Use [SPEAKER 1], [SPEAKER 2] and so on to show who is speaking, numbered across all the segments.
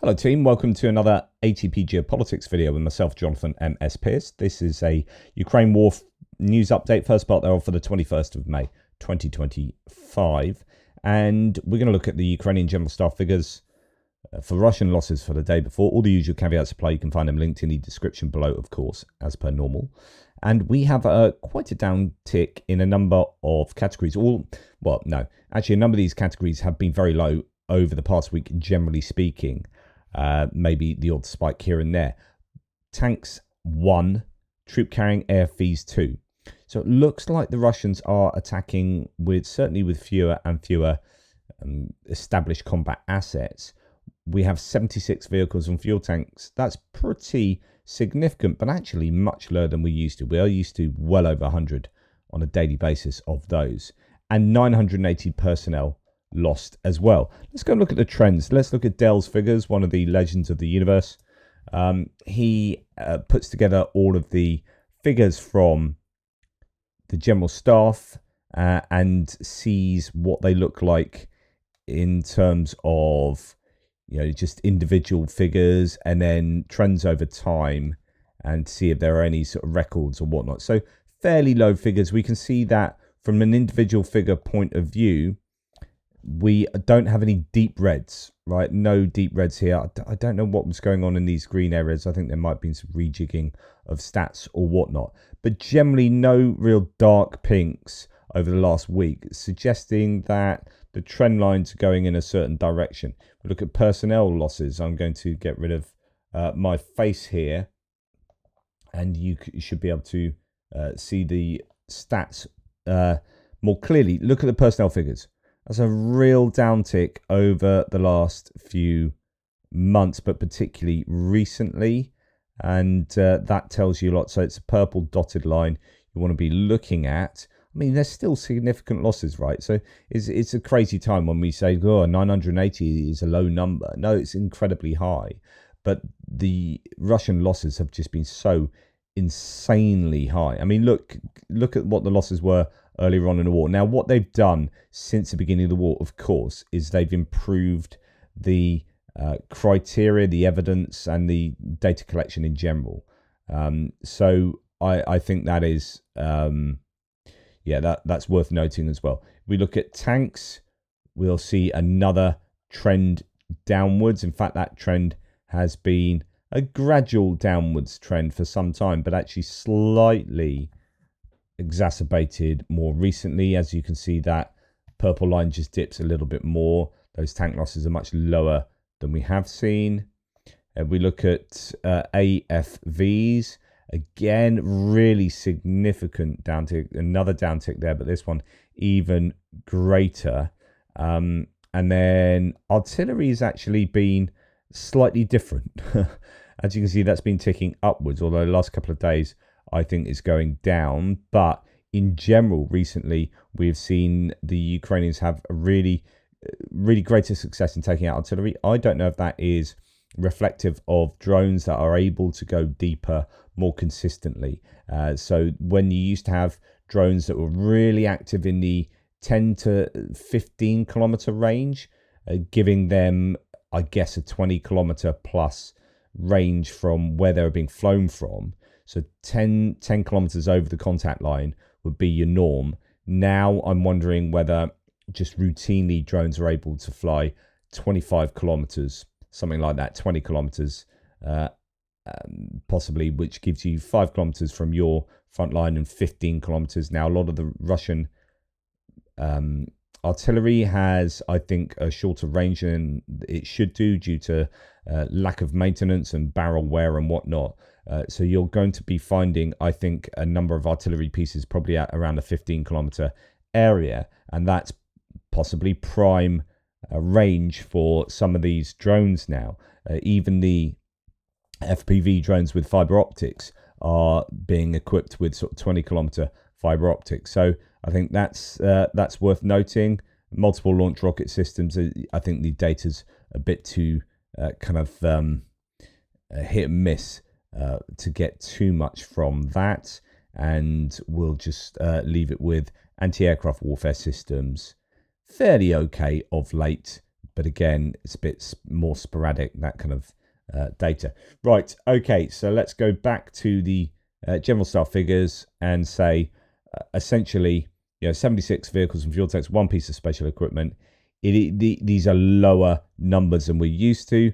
[SPEAKER 1] Hello team, welcome to another ATP Geopolitics video with myself, Jonathan M.S. Pearce. This is a Ukraine war news update, first part thereof for the 21st of May 2025. And we're going to look at the Ukrainian General Staff figures for Russian losses for the day before. All the usual caveats apply. You can find them linked in the description below, of course, as per normal. And we have quite a downtick in a number of categories. Actually, a number of these categories have been very low over the past week, generally speaking. Maybe the odd spike here and there. Tanks 1, troop carrying AFVs 2. So it looks like the Russians are attacking certainly with fewer and fewer established combat assets. We have 76 vehicles and fuel tanks. That's pretty significant, but actually much lower than we used to. We are used to well over 100 on a daily basis of those, and 980 personnel lost as well. Let's go and look at the trends. Let's look at Dell's figures, one of the legends of the universe. He puts together all of the figures from the general staff and sees what they look like in terms of, just individual figures, and then trends over time and see if there are any sort of records or whatnot. So fairly low figures. We can see that from an individual figure point of view, we don't have any deep reds, right? No deep reds here. I don't know what was going on in these green areas. I think there might be some rejigging of stats or whatnot, but generally no real dark pinks over the last week, suggesting that the trend lines are going in a certain direction. We look at personnel losses. I'm going to get rid of my face here, and you should be able to see the stats more clearly. Look at the personnel figures. That's a real downtick over the last few months, but particularly recently. And that tells you a lot. So it's a purple dotted line you want to be looking at. I mean, there's still significant losses, right? So it's a crazy time when we say, 980 is a low number. No, it's incredibly high. But the Russian losses have just been so insanely high. I mean, look at what the losses were earlier on in the war. Now, what they've done since the beginning of the war, of course, is they've improved the criteria, the evidence, and the data collection in general. So I think that is, that's worth noting as well. We look at tanks, we'll see another trend downwards. In fact, that trend has been a gradual downwards trend for some time, but actually slightly exacerbated more recently. As you can see, that purple line just dips a little bit more. Those tank losses are much lower than we have seen. And we look at AFVs, again, really significant downtick, another downtick there, but this one even greater. And then artillery has actually been slightly different. As you can see, that's been ticking upwards, although the last couple of days I think is going down. But in general, recently, we've seen the Ukrainians have a really greater success in taking out artillery. I don't know if that is reflective of drones that are able to go deeper more consistently. So when you used to have drones that were really active in the 10 to 15 kilometer range, giving them, I guess, a 20 kilometer plus range from where they were being flown from. So 10 kilometers over the contact line would be your norm. Now I'm wondering whether just routinely drones are able to fly 25 kilometers, something like that, 20 kilometers possibly, which gives you 5 kilometers from your front line and 15 kilometers. Now, a lot of the Russian artillery has, I think, a shorter range than it should do due to lack of maintenance and barrel wear and whatnot. So you're going to be finding, I think, a number of artillery pieces probably at around a 15 kilometer area, and that's possibly prime range for some of these drones now. Even the FPV drones with fiber optics are being equipped with sort of 20 kilometer fiber optics. So I think that's worth noting. Multiple launch rocket systems. I think the data's a bit too hit and miss to get too much from that, and we'll just leave it with anti-aircraft warfare systems. Fairly okay of late, but again, it's a bit more sporadic, that kind of data. Right, okay, so let's go back to the general staff figures and say essentially, 76 vehicles and fuel tanks, one piece of special equipment. These are lower numbers than we're used to.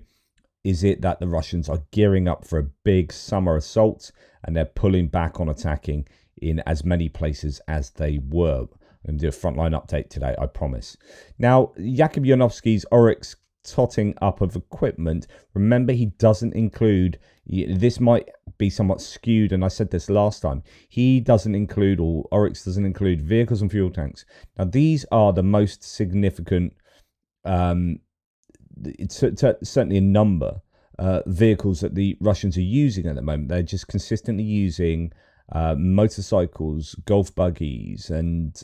[SPEAKER 1] Is it that the Russians are gearing up for a big summer assault and they're pulling back on attacking in as many places as they were? I'm going to do a frontline update today, I promise. Now, Jakub Janowski's Oryx totting up of equipment. Remember, he doesn't include, this might be somewhat skewed, and I said this last time, he doesn't include, or Oryx doesn't include, vehicles and fuel tanks. Now, these are the most significant, it's certainly a number, vehicles that the Russians are using at the moment. They're just consistently using motorcycles, golf buggies, and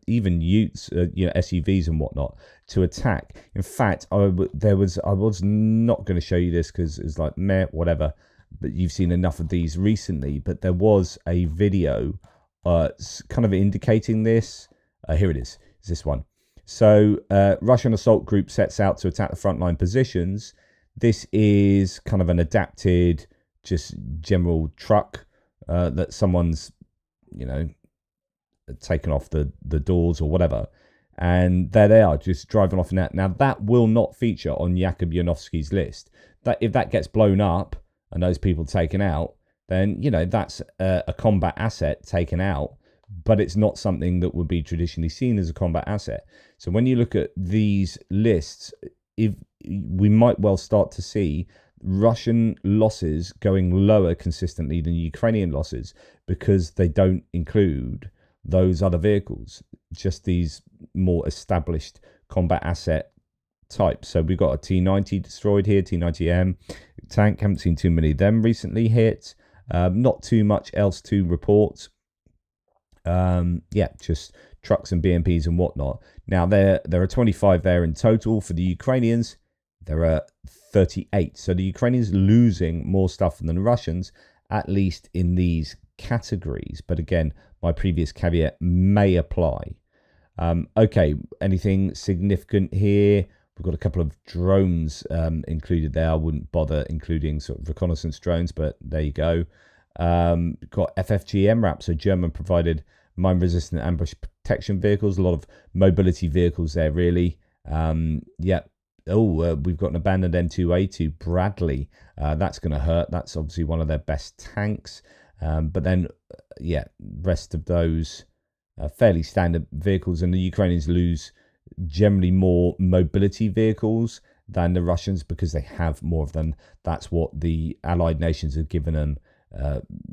[SPEAKER 1] even utes, SUVs and whatnot to attack. In fact, I was not going to show you this because it's like meh, whatever. But you've seen enough of these recently. But there was a video kind of indicating this. Here it is. It's this one. So Russian assault group sets out to attack the frontline positions. This is kind of an adapted, just general truck that someone's, taken off the doors or whatever. And there they are, just driving off in that. Now, that will not feature on Jakub Janowski's list. That if that gets blown up and those people taken out, then, that's a combat asset taken out, but it's not something that would be traditionally seen as a combat asset. So when you look at these lists, if we might well start to see Russian losses going lower consistently than Ukrainian losses because they don't include those other vehicles, just these more established combat asset types. So we've got a T90 destroyed here, T90M tank. Haven't seen too many of them recently hit. Not too much else to report. Just trucks and BMPs and whatnot. Now there are 25 there in total. For the Ukrainians, there are 38. So the Ukrainians losing more stuff than the Russians, at least in these categories. But again, my previous caveat may apply. Okay, anything significant here? We've got a couple of drones included there. I wouldn't bother including sort of reconnaissance drones, but there you go. Got FFG MRAP, so German provided mine-resistant ambush protection vehicles. A lot of mobility vehicles there, really. We've got an abandoned N2A2 Bradley. That's going to hurt. That's obviously one of their best tanks. But then, rest of those fairly standard vehicles. And the Ukrainians lose generally more mobility vehicles than the Russians because they have more of them. That's what the Allied nations have given them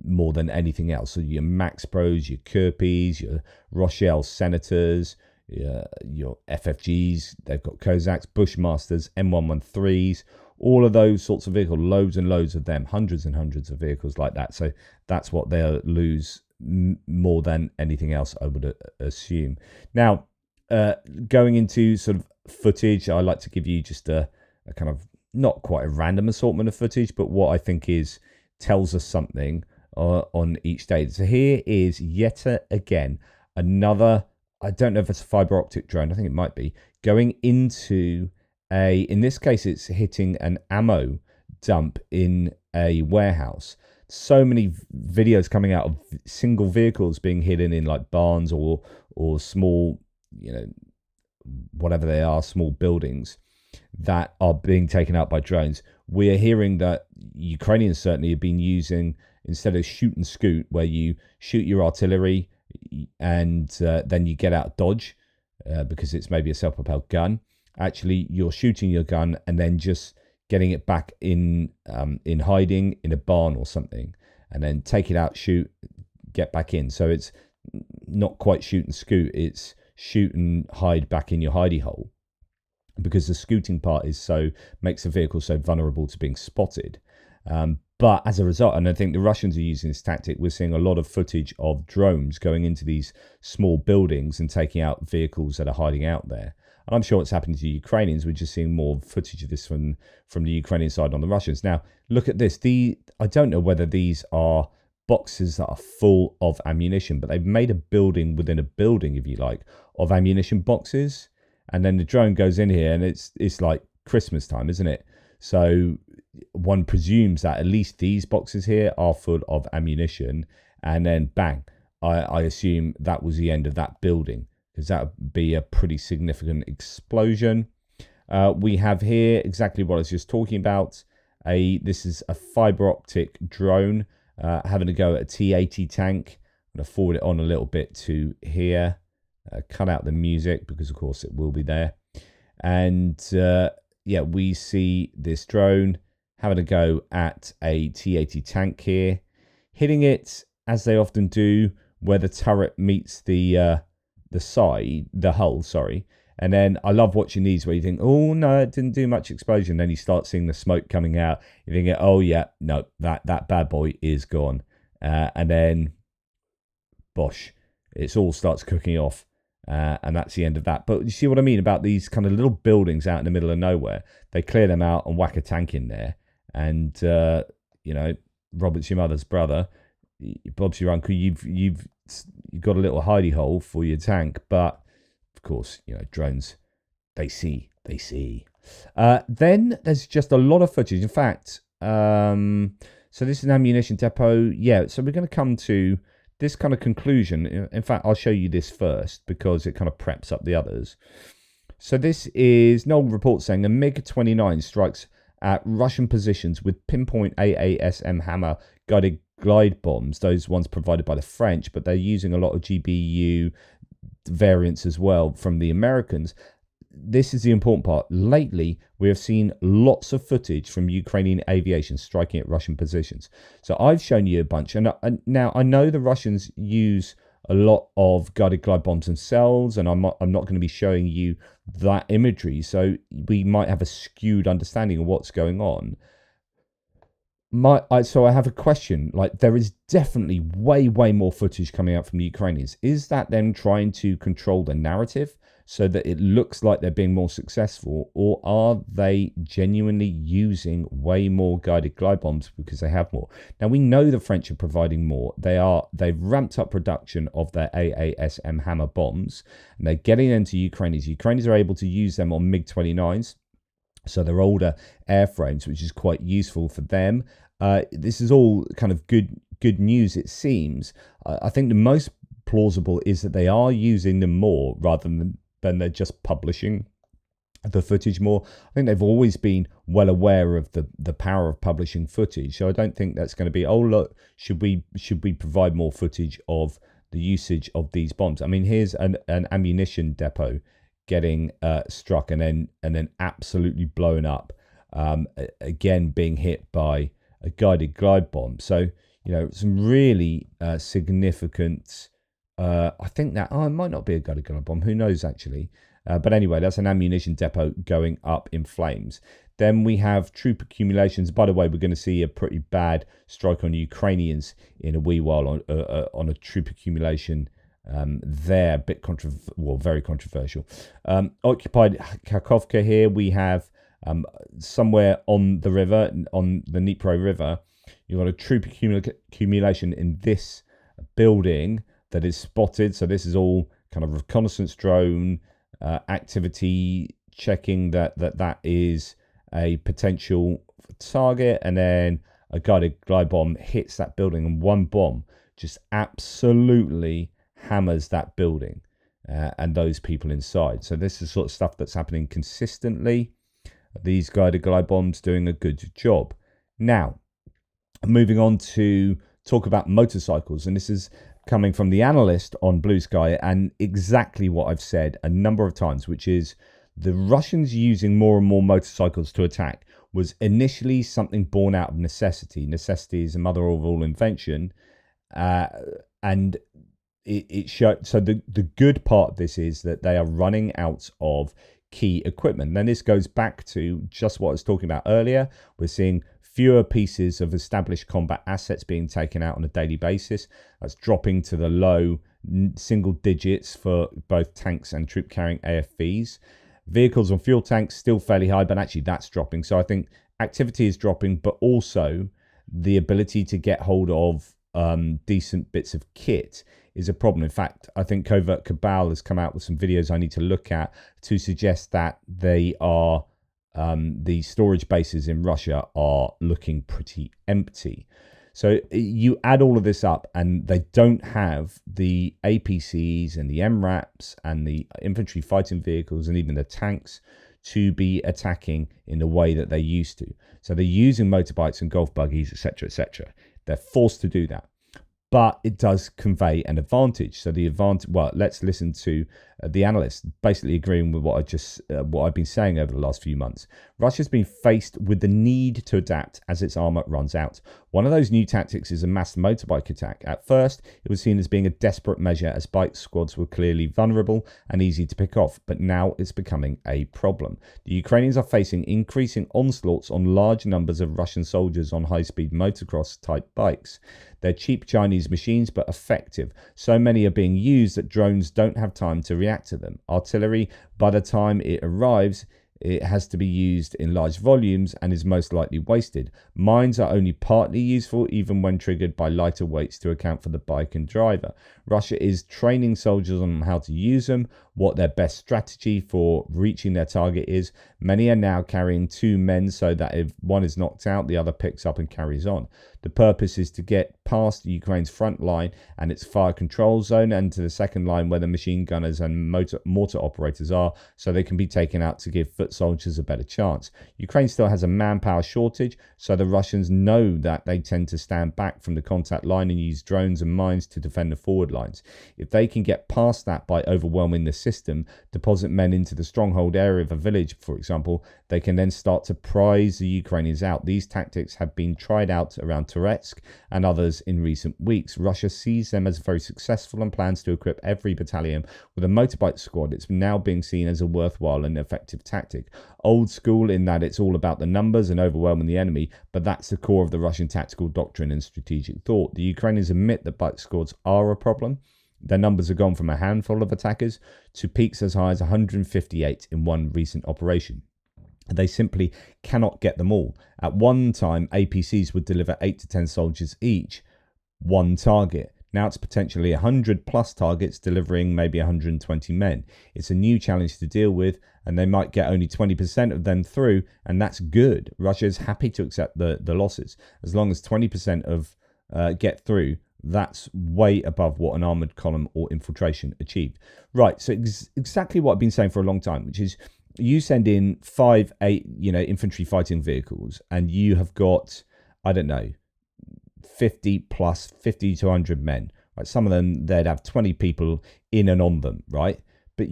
[SPEAKER 1] more than anything else. So your Max Pros, your Kirpis, your Rochelle Senators, your FFGs, they've got Cossacks, Bushmasters, M113s, all of those sorts of vehicles, loads and loads of them, hundreds and hundreds of vehicles like that. So that's what they'll lose more than anything else, I would assume. Now, going into sort of footage, I like to give you just a kind of not quite a random assortment of footage, but what I think tells us something on each day. So here is yet again another, I don't know if it's a fiber optic drone, I think it might be, going into in this case it's hitting an ammo dump in a warehouse. So many videos coming out of single vehicles being hidden in like barns or small, whatever they are, small buildings that are being taken out by drones. We're hearing that Ukrainians certainly have been using, instead of shoot and scoot, where you shoot your artillery and then you get out dodge because it's maybe a self-propelled gun. Actually, you're shooting your gun and then just getting it back in hiding in a barn or something, and then take it out, shoot, get back in. So it's not quite shoot and scoot, it's shoot and hide back in your hidey hole, because the scooting part makes the vehicle so vulnerable to being spotted. But as a result, and I think the Russians are using this tactic, we're seeing a lot of footage of drones going into these small buildings and taking out vehicles that are hiding out there. And I'm sure it's happening to the Ukrainians. We're just seeing more footage of this from the Ukrainian side on the Russians. Now, look at this. I don't know whether these are boxes that are full of ammunition, but they've made a building within a building, if you like, of ammunition boxes. and then the drone goes in here, and it's like Christmas time, isn't it? So one presumes that at least these boxes here are full of ammunition, and then bang, I assume that was the end of that building, because that would be a pretty significant explosion. We have here exactly what I was just talking about. This is a fiber optic drone having a go at a T-80 tank. I'm going to forward it on a little bit to here. Cut out the music because, of course, it will be there. And yeah, we see this drone having a go at a T-80 tank here, hitting it as they often do, where the turret meets the hull, sorry. And then I love watching these where you think, oh no, it didn't do much explosion. Then you start seeing the smoke coming out. You think, oh yeah, no, that bad boy is gone. And then, bosh, it all starts cooking off. And that's the end of that. But you see what I mean about these kind of little buildings out in the middle of nowhere? They clear them out and whack a tank in there. And, you know, Robert's your mother's brother. Bob's your uncle. You've got a little hidey hole for your tank. But, of course, you know, drones, they see. Then there's just a lot of footage. In fact, so this is an ammunition depot. Yeah, so we're going to come to this kind of conclusion. In fact, I'll show you this first because it kind of preps up the others. So this is an old report saying a MiG-29 strikes at Russian positions with pinpoint AASM Hammer guided glide bombs, those ones provided by the French, but they're using a lot of GBU variants as well from the Americans. This is the important part. Lately, we have seen lots of footage from Ukrainian aviation striking at Russian positions. So I've shown you a bunch. And now I know the Russians use a lot of guided glide bombs themselves, and I'm not going to be showing you that imagery. So we might have a skewed understanding of what's going on. So I have a question. Like, there is definitely way more footage coming out from the Ukrainians. Is that them trying to control the narrative so that it looks like they're being more successful, or are they genuinely using way more guided glide bombs because they have more? Now, we know the French are providing more. They've ramped up production of their AASM Hammer bombs, and they're getting them to Ukrainians. Ukrainians are able to use them on MiG-29s, so they're older airframes, which is quite useful for them. This is all kind of good news, it seems. I think the most plausible is that they are using them more rather than they're just publishing the footage more. I think they've always been well aware of the power of publishing footage. So I don't think that's going to be, oh look, should we provide more footage of the usage of these bombs? I mean, here's an ammunition depot getting struck and then absolutely blown up. Again, being hit by a guided glide bomb. So, you know, some really significant. I think that it might not be a guided glide bomb. Who knows, actually? But anyway, that's an ammunition depot going up in flames. Then we have troop accumulations. By the way, we're going to see a pretty bad strike on the Ukrainians in a wee while on a troop accumulation there. Very controversial. Occupied Kharkovka here. We have somewhere on the river, on the Dnipro River, you've got a troop accumulation in this building that is spotted. So this is all kind of reconnaissance drone activity, checking that is a potential target, and then a guided glide bomb hits that building, and one bomb just absolutely hammers that building and those people inside. So this is sort of stuff that's happening consistently. These guided glide bombs doing a good job. Now, moving on to talk about motorcycles, and this is coming from the analyst on Blue Sky, and exactly what I've said a number of times, which is the Russians using more and more motorcycles to attack was initially something born out of necessity. Necessity is the mother of all invention, and it showed. So the good part of this is that they are running out of key equipment. Then this goes back to just what I was talking about earlier. We're seeing fewer pieces of established combat assets being taken out on a daily basis. That's dropping to the low single digits for both tanks and troop carrying AFVs. Vehicles and fuel tanks still fairly high, but actually that's dropping. So I think activity is dropping, but also the ability to get hold of decent bits of kit is a problem. In fact, I think Covert Cabal has come out with some videos I need to look at to suggest that they are the storage bases in Russia are looking pretty empty. So you add all of this up, and they don't have the APCs and the MRAPs and the infantry fighting vehicles and even the tanks to be attacking in the way that they used to. So they're using motorbikes and golf buggies, etc., etc. They're forced to do that. But it does convey an advantage. So the advantage, well, let's listen to the analyst basically agreeing with what I've been saying over the last few months. Russia's been faced with the need to adapt as its armor runs out. One of those new tactics is a mass motorbike attack. At first, it was seen as being a desperate measure as bike squads were clearly vulnerable and easy to pick off, but now it's becoming a problem. The Ukrainians are facing increasing onslaughts on large numbers of Russian soldiers on high-speed motocross-type bikes. They're cheap Chinese machines, but effective. So many are being used that drones don't have time to react to them. Artillery, by the time it arrives, it has to be used in large volumes and is most likely wasted. Mines are only partly useful, even when triggered by lighter weights to account for the bike and driver. Russia is training soldiers on how to use them, what their best strategy for reaching their target is. Many are now carrying 2 men so that if one is knocked out, the other picks up and carries on. The purpose is to get past Ukraine's front line and its fire control zone and to the second line where the machine gunners and mortar operators are, so they can be taken out to give foot soldiers a better chance. Ukraine still has a manpower shortage, so the Russians know that they tend to stand back from the contact line and use drones and mines to defend the forward lines. If they can get past that by overwhelming the system, deposit men into the stronghold area of a village, for example, they can then start to prize the Ukrainians out. These tactics have been tried out around Toretsk and others in recent weeks. Russia sees them as very successful and plans to equip every battalion with a motorbike squad. It's now being seen as a worthwhile and effective tactic. Old school in that it's all about the numbers and overwhelming the enemy, but that's the core of the Russian tactical doctrine and strategic thought. The Ukrainians admit that bike squads are a problem. Their numbers have gone from a handful of attackers to peaks as high as 158 in one recent operation. They simply cannot get them all. At one time, APCs would deliver 8 to 10 soldiers each, one target. Now it's potentially 100 plus targets delivering maybe 120 men. It's a new challenge to deal with, and they might get only 20% of them through, and that's good. Russia is happy to accept the losses. As long as 20% of get through, that's way above what an armoured column or infiltration achieved. Right, so exactly what I've been saying for a long time, which is you send in 8 infantry fighting vehicles, and you have got, I don't know, 50 to 100 men. Right? Some of them, they'd have 20 people in and on them, right? But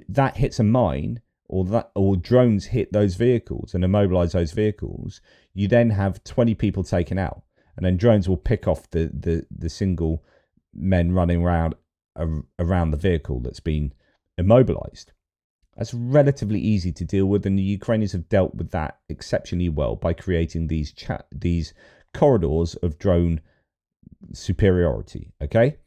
[SPEAKER 1] that hits a mine, or drones hit those vehicles and immobilize those vehicles. You then have 20 people taken out, and then drones will pick off the single men running around the vehicle that's been immobilized. That's relatively easy to deal with, and the Ukrainians have dealt with that exceptionally well by creating these corridors of drone superiority, okay?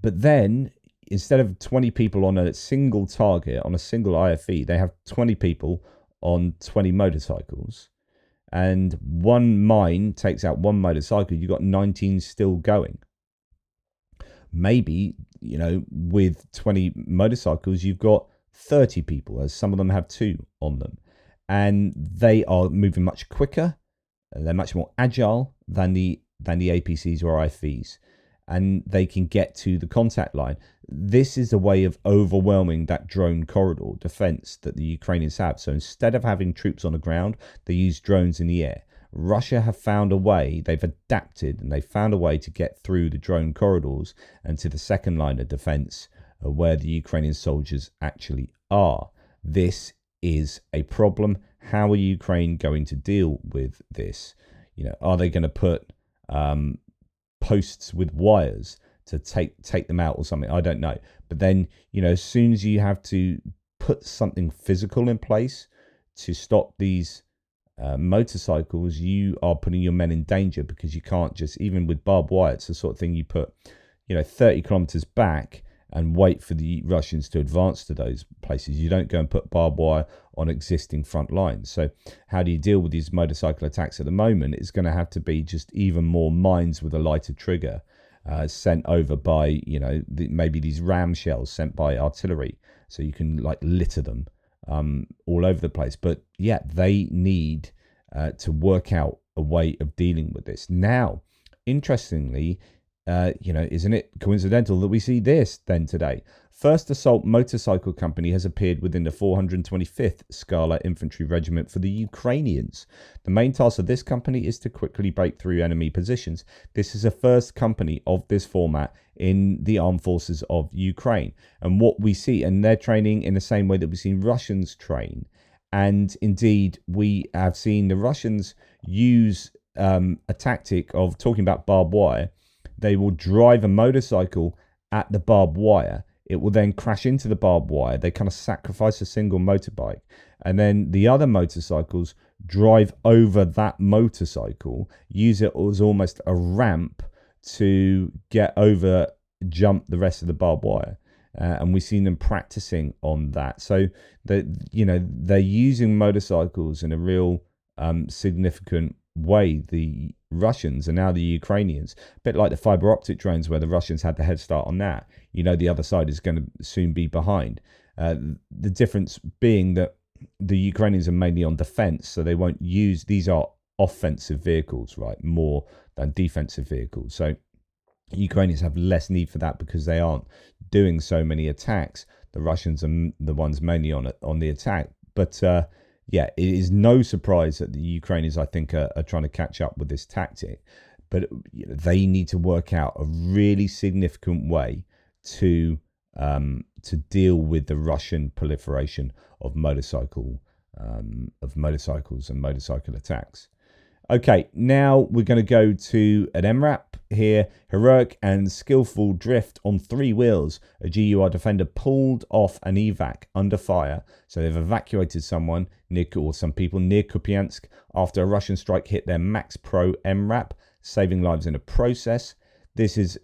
[SPEAKER 1] But then, instead of 20 people on a single target, on a single IFE, they have 20 people on 20 motorcycles, and one mine takes out one motorcycle, you've got 19 still going. Maybe, with 20 motorcycles, you've got 30 people, as some of them have 2 on them, and they are moving much quicker. They're much more agile than the APCs or IFVs, and they can get to the contact line. This is a way of overwhelming that drone corridor defense that the Ukrainians have. So instead of having troops on the ground, they use drones in the air. Russia have found a way, they've adapted, and they found a way to get through the drone corridors and to the second line of defense where the Ukrainian soldiers actually are. This is a problem. How are Ukraine going to deal with this? Are they going to put posts with wires to take them out or something? I don't know. But then, as soon as you have to put something physical in place to stop these motorcycles, you are putting your men in danger, because you can't just, even with barbed wire, it's the sort of thing you put 30 kilometers back and wait for the Russians to advance to those places. You don't go and put barbed wire on existing front lines. So how do you deal with these motorcycle attacks at the moment? It's going to have to be just even more mines with a lighter trigger sent over by, maybe these ram shells sent by artillery, so you can like litter them all over the place. But yeah, they need to work out a way of dealing with this. Now, interestingly, isn't it coincidental that we see this then today? First Assault Motorcycle Company has appeared within the 425th Skala Infantry Regiment for the Ukrainians. The main task of this company is to quickly break through enemy positions. This is the first company of this format in the armed forces of Ukraine. And what we see, and they're training in the same way that we've seen Russians train. And indeed, we have seen the Russians use a tactic of talking about barbed wire. They will drive a motorcycle at the barbed wire. It will then crash into the barbed wire. They kind of sacrifice a single motorbike. And then the other motorcycles drive over that motorcycle, use it as almost a ramp to get over, jump the rest of the barbed wire. And we've seen them practicing on that. So, they're using motorcycles in a real significant way, the Russians and now the Ukrainians, a bit like the fiber optic drones where the Russians had the head start on that. The other side is going to soon be behind. The difference being that the Ukrainians are mainly on defense, so they won't use, these are offensive vehicles, right, more than defensive vehicles. So Ukrainians have less need for that because they aren't doing so many attacks. The Russians are the ones mainly on the attack. But yeah, it is no surprise that the Ukrainians, I think, are trying to catch up with this tactic. But they need to work out a really significant way to deal with the Russian proliferation of motorcycles and motorcycle attacks. Okay, now we're going to go to an MRAP here. Heroic and skillful drift on 3 wheels. A GUR defender pulled off an evac under fire. So they've evacuated some people near Kupiansk after a Russian strike hit their Max Pro MRAP, saving lives in the process. This is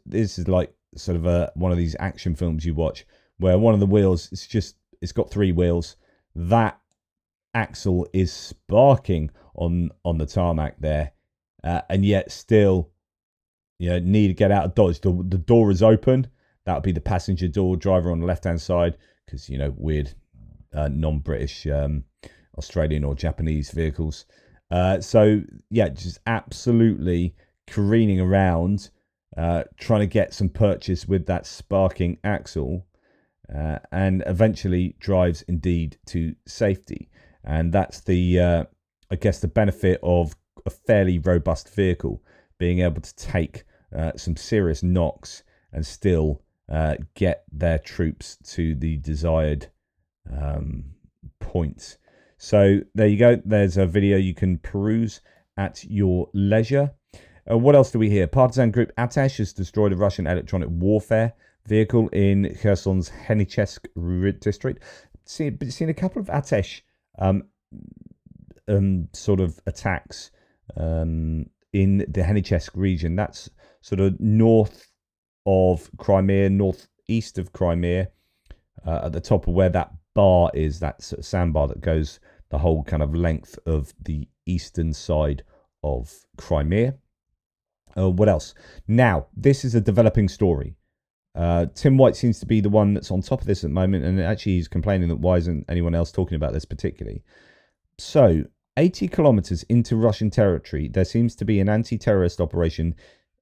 [SPEAKER 1] like sort of one of these action films you watch where one of the wheels, it's got 3 wheels. That axle is sparking on the tarmac there, and yet still need to get out of Dodge. The door is open. That would be the passenger door, driver on the left hand side, because weird non-British Australian or Japanese vehicles. So yeah, just absolutely careening around, trying to get some purchase with that sparking axle, and eventually drives indeed to safety. And that's the I guess the benefit of a fairly robust vehicle, being able to take some serious knocks and still get their troops to the desired points. So there you go. There's a video you can peruse at your leisure. What else do we hear? Partisan group Atesh has destroyed a Russian electronic warfare vehicle in Kherson's Henichesk district. Seen a couple of Atesh sort of attacks in the Henichesk region. That's sort of north of Crimea, northeast of Crimea, at the top of where that bar is, that sort of sandbar that goes the whole kind of length of the eastern side of Crimea. What else? Now, this is a developing story. Tim White seems to be the one that's on top of this at the moment, and actually he's complaining that why isn't anyone else talking about this particularly. So, 80 kilometers into Russian territory, there seems to be an anti-terrorist operation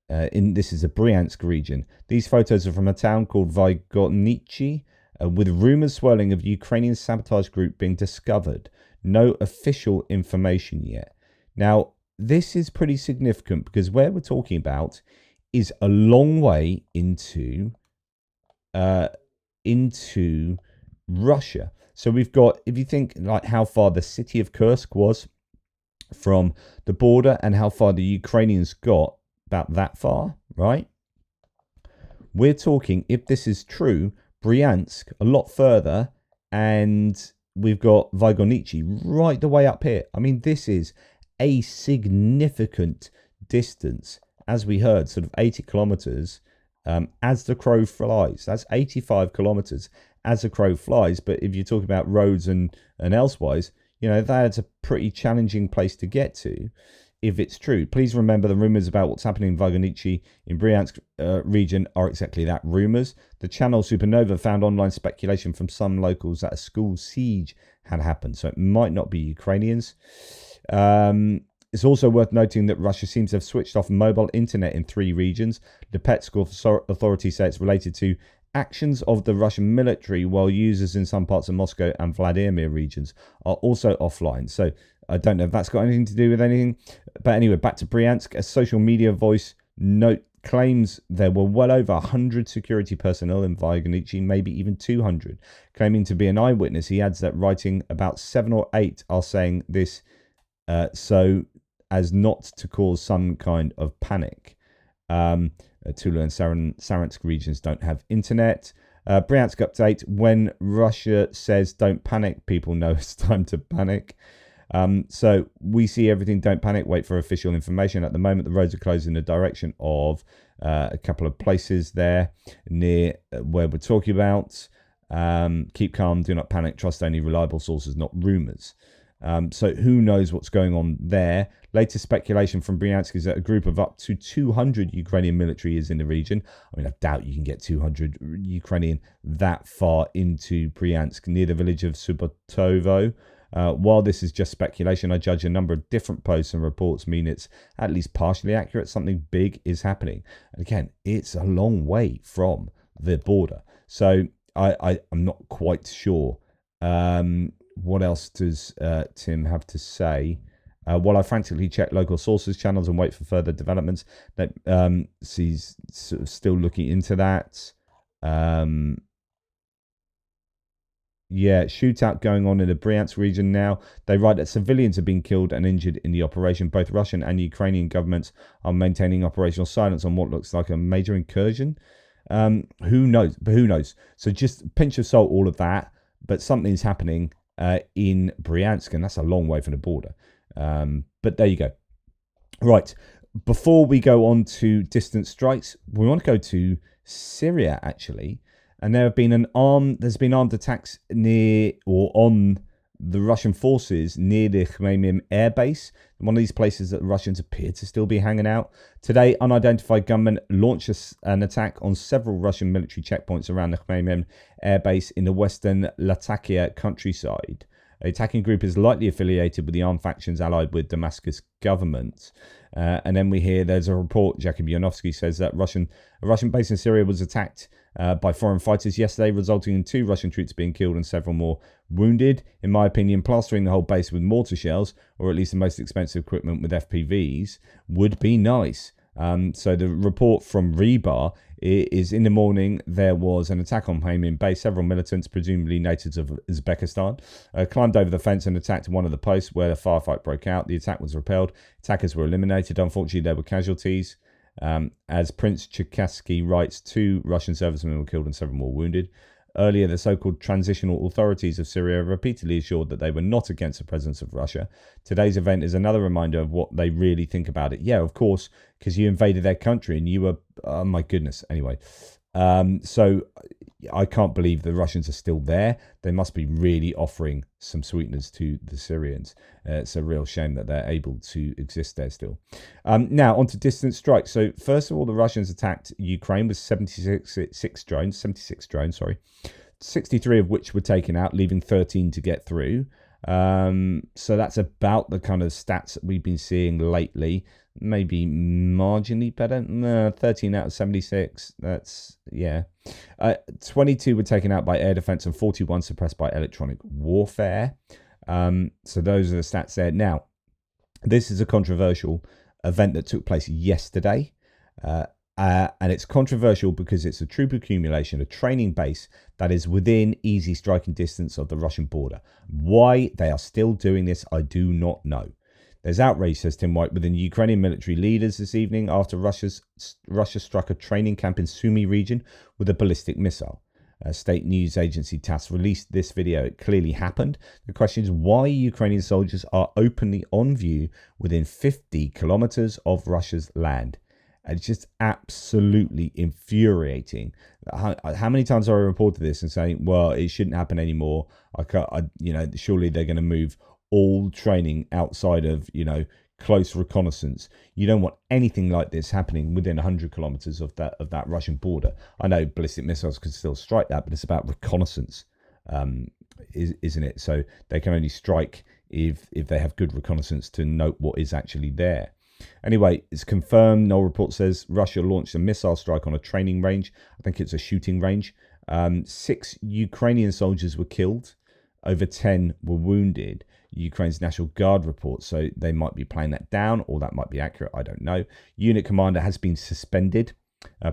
[SPEAKER 1] this is the Bryansk region. These photos are from a town called Vygodniki, with rumours swirling of Ukrainian sabotage group being discovered. No official information yet. Now, this is pretty significant because where we're talking about is a long way into Russia. So we've got, if you think like how far the city of Kursk was from the border and how far the Ukrainians got, about that far, right? We're talking, if this is true, Bryansk a lot further, and we've got Vygodniki right the way up here. I mean, this is a significant distance, as we heard, sort of 80 kilometers as the crow flies. That's 85 kilometers as the crow flies. But if you're talking about roads and elsewise, that's a pretty challenging place to get to. if it's true. Please remember the rumors about what's happening in Vaganichi in Bryansk region are exactly that, rumors. The channel Supernova found online speculation from some locals that a school siege had happened, so it might not be Ukrainians. It's also worth noting that Russia seems to have switched off mobile internet in 3 regions. The Petsk authorities say it's related to actions of the Russian military, while users in some parts of Moscow and Vladimir regions are also offline. So I don't know if that's got anything to do with anything. But anyway, back to Bryansk. A social media voice note claims there were well over 100 security personnel in Vaganichi, maybe even 200. Claiming to be an eyewitness, he adds that writing about 7 or 8 are saying this so as not to cause some kind of panic. Tula and Saransk regions don't have internet. Bryansk update: when Russia says don't panic, people know it's time to panic. So we see everything, don't panic, wait for official information. At the moment, the roads are closed in the direction of a couple of places there near where we're talking about. Keep calm, do not panic, trust only reliable sources, not rumors. So who knows what's going on there. Latest speculation from Bryansk is that a group of up to 200 Ukrainian military is in the region. I mean, I doubt you can get 200 Ukrainian that far into Bryansk, near the village of Subotovo. While this is just speculation, I judge a number of different posts and reports mean it's at least partially accurate. Something big is happening. And again, it's a long way from the border. So I'm not quite sure. What else does Tim have to say? While I frantically check local sources, channels, and wait for further developments, that he's sort of still looking into that. Yeah, shootout going on in the Bryansk region now. They write that civilians have been killed and injured in the operation. Both Russian and Ukrainian governments are maintaining operational silence on what looks like a major incursion. Who knows? But who knows? So just pinch of salt, all of that. But something's happening in Bryansk, and that's a long way from the border. But there you go. Right. Before we go on to distant strikes, we want to go to Syria, actually. And there's been armed attacks near or on the Russian forces near the Khmeimim air base, one of these places that the Russians appear to still be hanging out. Today, unidentified gunmen launched an attack on several Russian military checkpoints around the Khmeimim air base in the western Latakia countryside. The attacking group is likely affiliated with the armed factions allied with Damascus government. And then we hear there's a report, Jakub Yanovsky says that a Russian base in Syria was attacked by foreign fighters yesterday, resulting in 2 Russian troops being killed and several more wounded. In my opinion, plastering the whole base with mortar shells, or at least the most expensive equipment with FPVs, would be nice. So the report from Rebar is in the morning there was an attack on Khmeimim base. Several militants, presumably natives of Uzbekistan, climbed over the fence and attacked one of the posts where the firefight broke out. The attack was repelled. Attackers were eliminated. Unfortunately, there were casualties. As Prince Cherkassky writes, 2 Russian servicemen were killed and several more wounded. Earlier, the so-called transitional authorities of Syria repeatedly assured that they were not against the presence of Russia. Today's event is another reminder of what they really think about it. Yeah, of course, because you invaded their country and you were, oh my goodness. Anyway, so I can't believe the Russians are still there. They must be really offering some sweeteners to the Syrians. It's a real shame that they're able to exist there still. Now, on to distant strikes. So, first of all, the Russians attacked Ukraine with 76 drones, 63 of which were taken out, leaving 13 to get through. So that's about the kind of stats that we've been seeing lately. Maybe marginally better. No, 13 out of 76. That's, yeah. 22 were taken out by air defense and 41 suppressed by electronic warfare. So those are the stats there. Now, this is a controversial event that took place yesterday. And it's controversial because it's a troop accumulation, a training base that is within easy striking distance of the Russian border. Why they are still doing this, I do not know. There's outrage, says Tim White, within Ukrainian military leaders this evening after Russia struck a training camp in Sumy region with a ballistic missile. State news agency TASS released this video. It clearly happened. The question is why Ukrainian soldiers are openly on view within 50 kilometers of Russia's land. And it's just absolutely infuriating. How many times have I reported this and saying, well, it shouldn't happen anymore. Surely they're going to move all training outside of, close reconnaissance. You don't want anything like this happening within 100 kilometers of that Russian border. I know ballistic missiles can still strike that, but it's about reconnaissance, isn't it? So they can only strike if they have good reconnaissance to note what is actually there. Anyway, it's confirmed. No report says Russia launched a missile strike on a training range. I think it's a shooting range. 6 Ukrainian soldiers were killed. Over 10 were wounded. Ukraine's National Guard report, so they might be playing that down, or that might be accurate. I don't know. Unit commander has been suspended.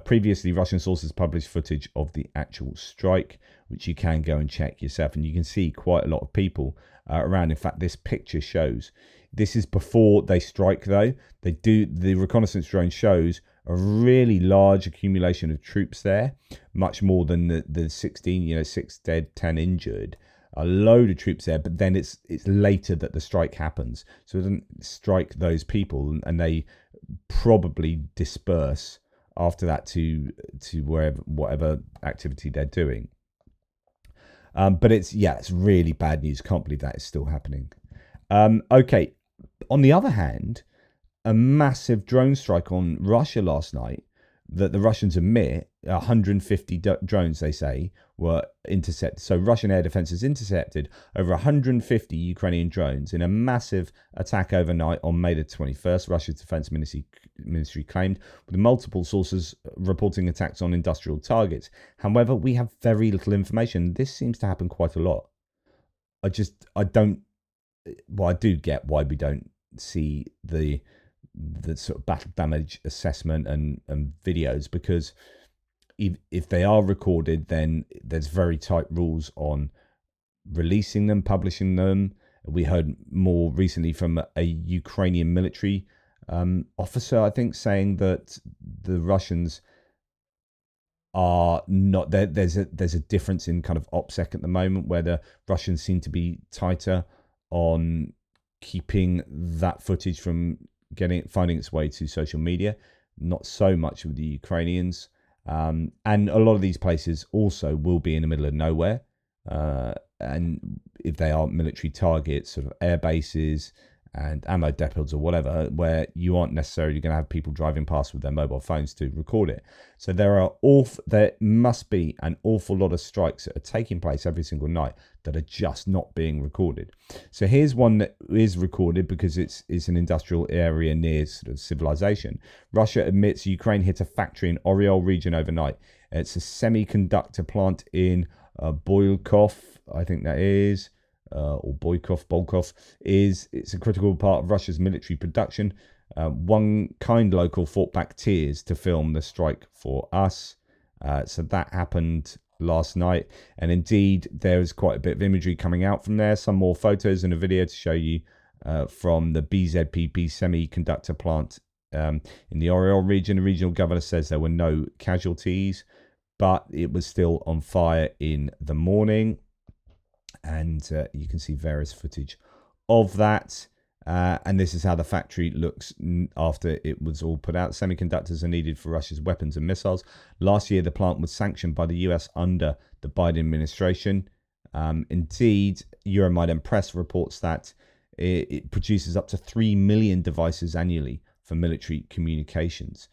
[SPEAKER 1] Previously, Russian sources published footage of the actual strike, which you can go and check yourself, and you can see quite a lot of people around. In fact, this picture shows. This is before they strike, though. The reconnaissance drone shows a really large accumulation of troops there, much more than the 16, 6 dead, 10 injured. A load of troops there, but then it's later that the strike happens. So it doesn't strike those people, and they probably disperse after that to whatever activity they're doing. But it's really bad news. Can't believe that is still happening. Okay. On the other hand, a massive drone strike on Russia last night that the Russians admit 150 drones, they say, were intercepted. So Russian air defense has intercepted over 150 Ukrainian drones in a massive attack overnight on May the 21st, Russia's defense ministry claimed, with multiple sources reporting attacks on industrial targets. However, we have very little information. This seems to happen quite a lot. I do get why we don't see the sort of battle damage assessment and videos, because if they are recorded, then there's very tight rules on releasing them, publishing them. We heard more recently from a Ukrainian military officer, I think, saying that the Russians are not there. There's a difference in kind of OPSEC at the moment, where the Russians seem to be tighter on keeping that footage from finding its way to social media, not so much with the Ukrainians. And a lot of these places also will be in the middle of nowhere. And if they are military targets, sort of air bases and ammo depots or whatever, where you aren't necessarily going to have people driving past with their mobile phones to record it. So there must be an awful lot of strikes that are taking place every single night that are just not being recorded. So here's one that is recorded because it's an industrial area near sort of civilization. Russia admits Ukraine hit a factory in Oriol region overnight. It's a semiconductor plant in Boykov, I think that is. Or Bolkov it's a critical part of Russia's military production. One kind local fought back tears to film the strike for us. So that happened last night, and indeed there is quite a bit of imagery coming out from there. Some more photos and a video to show you from the BZPB semiconductor plant in the Oriol region. The regional governor says there were no casualties, but it was still on fire in the morning. And you can see various footage of that. And this is how the factory looks after it was all put out. Semiconductors are needed for Russia's weapons and missiles. Last year, the plant was sanctioned by the US under the Biden administration. Indeed, Euromaidan Press reports that it produces up to 3 million devices annually for military communications.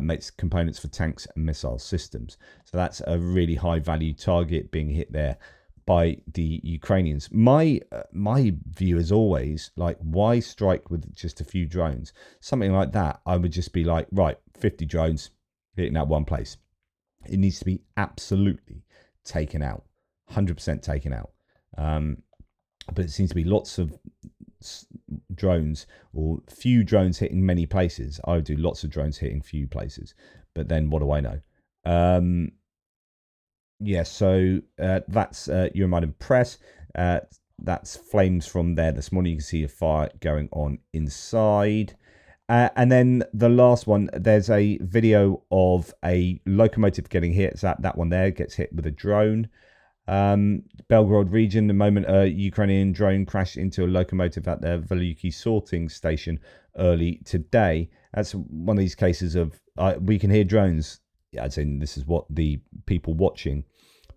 [SPEAKER 1] Makes components for tanks and missile systems. So that's a really high value target being hit there by the Ukrainians. My view is always, like, why strike with just a few drones? Something like that, I would just be like, right, 50 drones hitting that one place. It needs to be absolutely taken out, 100% taken out. But it seems to be lots of drones, or few drones hitting many places. I would do lots of drones hitting few places. But then what do I know? So that's Euromaidan Press. That's flames from there this morning. You can see a fire going on inside. And then the last one, there's a video of a locomotive getting hit. So that one there gets hit with a drone. Belgorod region, the moment a Ukrainian drone crashed into a locomotive at the Veluki sorting station early today. That's one of these cases of we can hear drones. I'd say this is what the people watching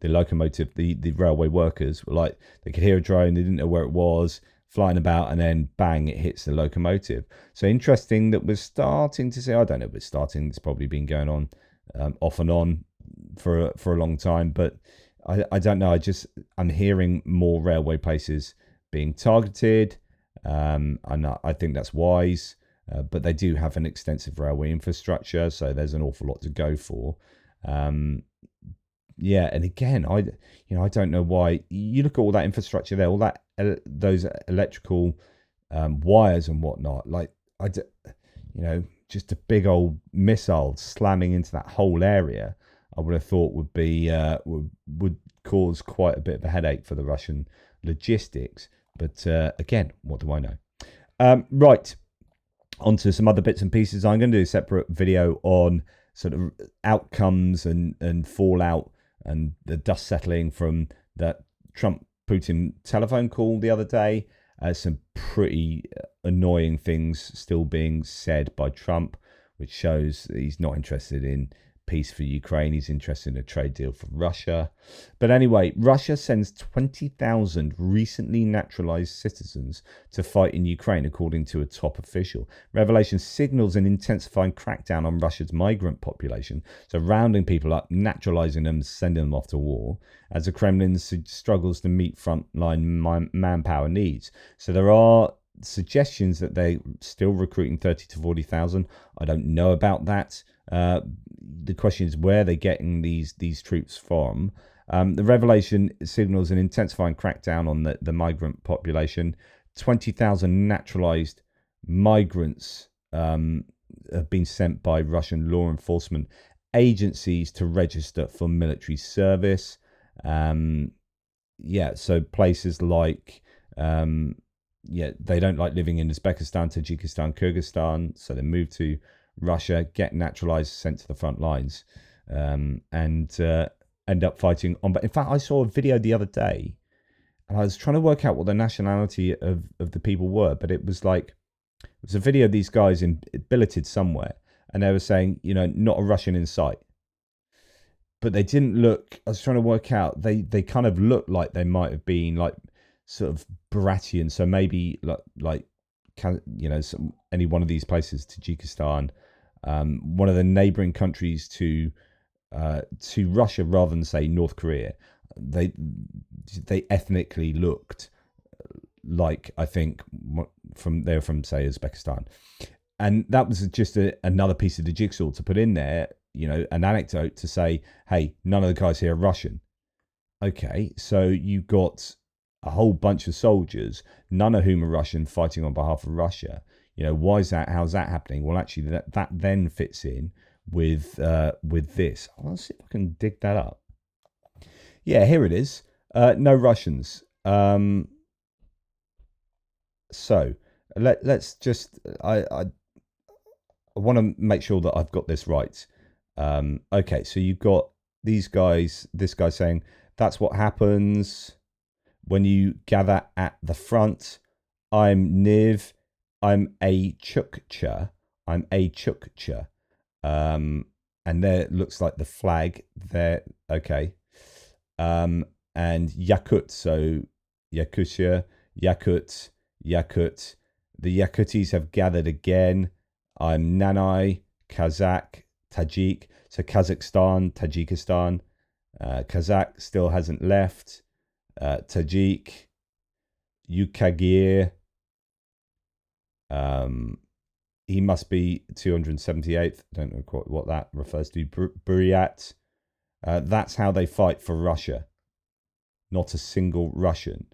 [SPEAKER 1] the locomotive, the railway workers were like. They could hear a drone, they didn't know where it was. flying about, and then bang, it hits the locomotive. So interesting that we're starting to see, I don't know if it's starting, it's probably been going on off and on for a long time, but I don't know. I'm hearing more railway places being targeted, and I think that's wise. But they do have an extensive railway infrastructure, so there's an awful lot to go for. Yeah, and again, I don't know why. You look at all that infrastructure there, all that those electrical wires and whatnot. Like just a big old missile slamming into that whole area, I would have thought would be would cause quite a bit of a headache for the Russian logistics. But again, what do I know? Right, on to some other bits and pieces. I'm going to do a separate video on sort of outcomes and fallout and the dust settling from that Trump-Putin telephone call the other day. Some pretty annoying things still being said by Trump, which shows that he's not interested in peace for Ukraine. He's interested in a trade deal for Russia. But anyway, Russia sends 20,000 recently naturalized citizens to fight in Ukraine, according to a top official. Revelation signals an intensifying crackdown on Russia's migrant population, so rounding people up, naturalizing them, sending them off to war, as the Kremlin struggles to meet frontline manpower needs. So there are suggestions that they're still recruiting 30 to 40,000. I don't know about that. The question is where they're getting these troops from. The revelation signals an intensifying crackdown on the migrant population. 20,000 naturalized migrants have been sent by Russian law enforcement agencies to register for military service. So places like they don't like living in Uzbekistan, Tajikistan, Kyrgyzstan, so they move to Russia, get naturalized, sent to the front lines, and end up fighting on. But in fact, I saw a video the other day, and I was trying to work out what the nationality of the people were, but it was a video of these guys billeted somewhere, and they were saying, not a Russian in sight. But they didn't look. I was trying to work out. They kind of looked like they might have been like sort of Buratian, so maybe any one of these places, Tajikistan, one of the neighboring countries to Russia, rather than say North Korea. They ethnically looked like, I think, they're from say Uzbekistan, and that was just another piece of the jigsaw to put in there. An anecdote to say, hey, none of the guys here are Russian. Okay, so you got a whole bunch of soldiers, none of whom are Russian, fighting on behalf of Russia. Why is that? How's that happening? Well, actually, that then fits in with this. Let's see if I can dig that up. Yeah, here it is. No Russians. So let's just. I want to make sure that I've got this right. Okay, so you've got these guys. This guy saying that's what happens when you gather at the front. I'm Niv. I'm a Chukcha. And there looks like the flag there. Okay. And Yakut. So Yakutia, Yakut. The Yakutis have gathered again. I'm Nanai, Kazakh, Tajik. So Kazakhstan, Tajikistan. Kazakh still hasn't left. Tajik, Yukagir. He must be 278th. I don't know quite what that refers to. Buryat. That's how they fight for Russia. Not a single Russian,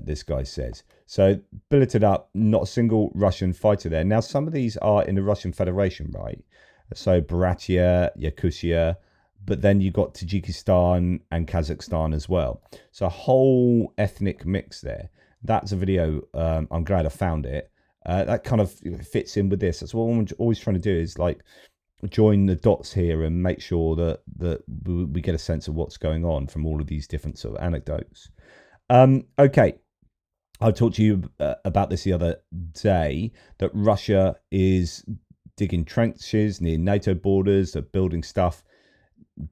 [SPEAKER 1] this guy says. So, billeted up, not a single Russian fighter there. Now, some of these are in the Russian Federation, right? So, Buryatia, Yakutia, but then you got Tajikistan and Kazakhstan as well. So, a whole ethnic mix there. That's a video. I'm glad I found it. That kind of fits in with this. That's what I'm always trying to do, is like join the dots here and make sure that we get a sense of what's going on from all of these different sort of anecdotes. Okay, I talked to you about this the other day, that Russia is digging trenches near NATO borders, they're building stuff,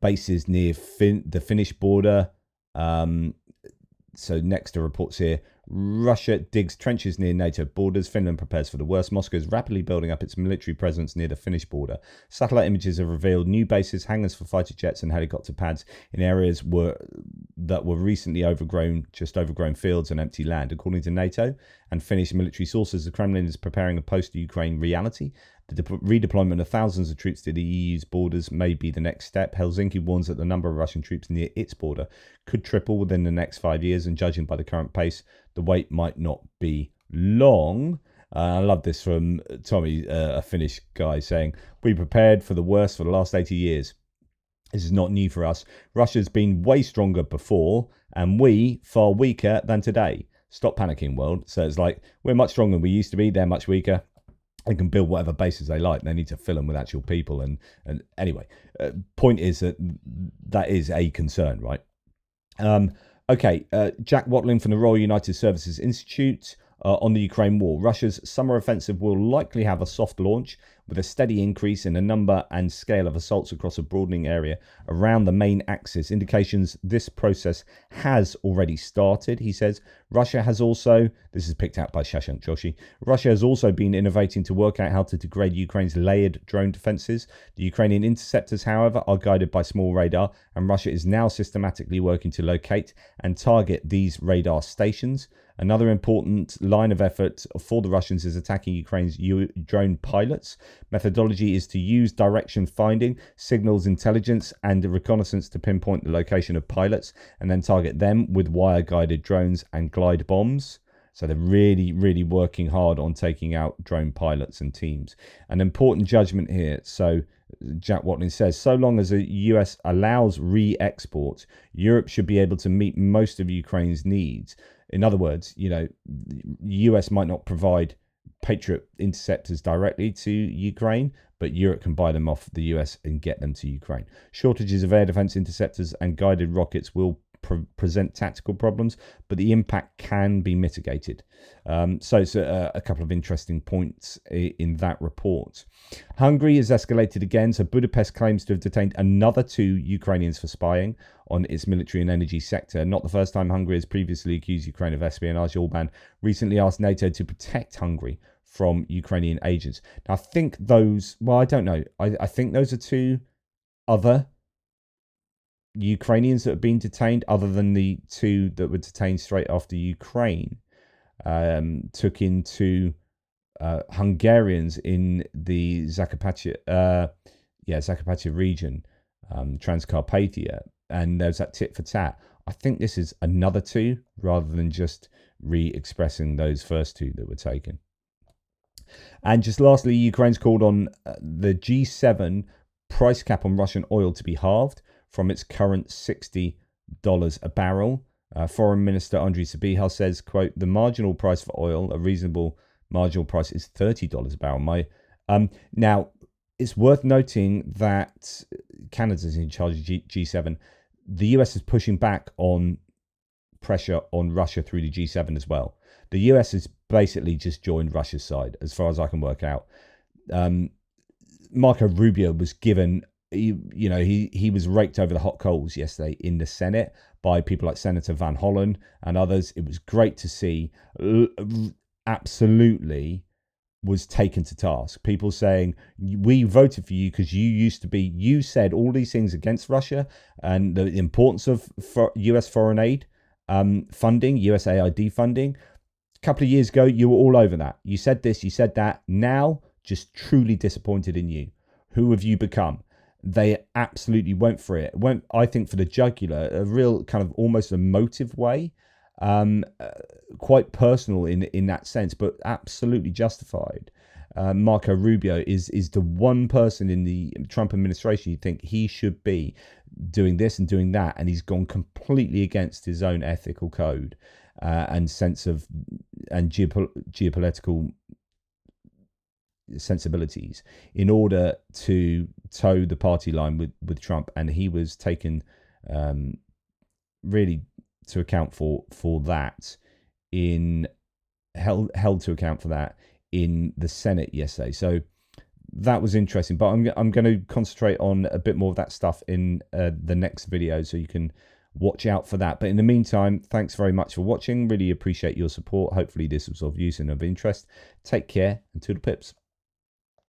[SPEAKER 1] bases near the Finnish border. So next to reports here, Russia digs trenches near NATO borders. Finland prepares for the worst. Moscow is rapidly building up its military presence near the Finnish border. Satellite images have revealed new bases, hangars for fighter jets and helicopter pads in areas that were recently overgrown fields and empty land. According to NATO and Finnish military sources, the Kremlin is preparing a post-Ukraine reality. The redeployment of thousands of troops to the EU's borders may be the next step. Helsinki warns that the number of Russian troops near its border could triple within the next 5 years, and judging by the current pace, the wait might not be long. I love this from Tommy, a Finnish guy, saying, "We prepared for the worst for the last 80 years. This is not new for us. Russia's been way stronger before, and we far weaker than today. Stop panicking, world." So it's like, we're much stronger than we used to be. They're much weaker. They can build whatever bases they like. They need to fill them with actual people. And anyway, point is that is a concern, right? Okay, Jack Watling from the Royal United Services Institute on the Ukraine war. Russia's summer offensive will likely have a soft launch with a steady increase in the number and scale of assaults across a broadening area around the main axis. Indications this process has already started, he says. Russia has also, this is picked out by Shashank Joshi, Russia has also been innovating to work out how to degrade Ukraine's layered drone defenses. The Ukrainian interceptors, however, are guided by small radar, and Russia is now systematically working to locate and target these radar stations. Another important line of effort for the Russians is attacking Ukraine's drone pilots. Methodology is to use direction finding, signals intelligence, and reconnaissance to pinpoint the location of pilots and then target them with wire-guided drones and glide bombs. So they're really, really working hard on taking out drone pilots and teams. An important judgment here. So Jack Watling says, so long as the US allows re-export, Europe should be able to meet most of Ukraine's needs. In other words, the US might not provide Patriot interceptors directly to Ukraine, but Europe can buy them off the US and get them to Ukraine. Shortages of air defense interceptors and guided rockets will present tactical problems, but the impact can be mitigated. So it's a couple of interesting points in that report. Hungary has escalated again. So Budapest claims to have detained another 2 Ukrainians for spying on its military and energy sector. Not the first time Hungary has previously accused Ukraine of espionage. Orban recently asked NATO to protect Hungary from Ukrainian agents. Now, I think those, well, I don't know. I think those are 2 other Ukrainians that have been detained, other than the 2 that were detained straight after Ukraine took into Hungarians in the Zakarpattia region, Transcarpathia, and there's that tit for tat. I think this is another 2 rather than just re-expressing those first 2 that were taken. And just lastly, Ukraine's called on the G7 price cap on Russian oil to be halved from its current $60 a barrel. Foreign Minister Andriy Sybiha says, quote, the marginal price for oil, a reasonable marginal price, is $30 a barrel. Now, it's worth noting that Canada's in charge of G7. The US is pushing back on pressure on Russia through the G7 as well. The US has basically just joined Russia's side, as far as I can work out. Marco Rubio was given, he was raked over the hot coals yesterday in the Senate by people like Senator Van Hollen and others. It was great to see. Absolutely was taken to task. People saying, we voted for you because you said all these things against Russia and the importance of US foreign aid funding, USAID funding. A couple of years ago, you were all over that. You said this, you said that. Now, just truly disappointed in you. Who have you become? They absolutely went for it. Went, I think, for the jugular, a real kind of almost emotive way. Quite personal in that sense, but absolutely justified. Marco Rubio is the one person in the Trump administration you think he should be doing this and doing that, and he's gone completely against his own ethical code and sense of and geopolitical sensibilities in order to toe the party line with Trump, and he was taken really to account for that held to account for that in the Senate yesterday. So that was interesting, but I'm going to concentrate on a bit more of that stuff in the next video, so you can watch out for that. But in the meantime, thanks very much for watching. Really appreciate your support. Hopefully this was of use and of interest. Take care and to the pips.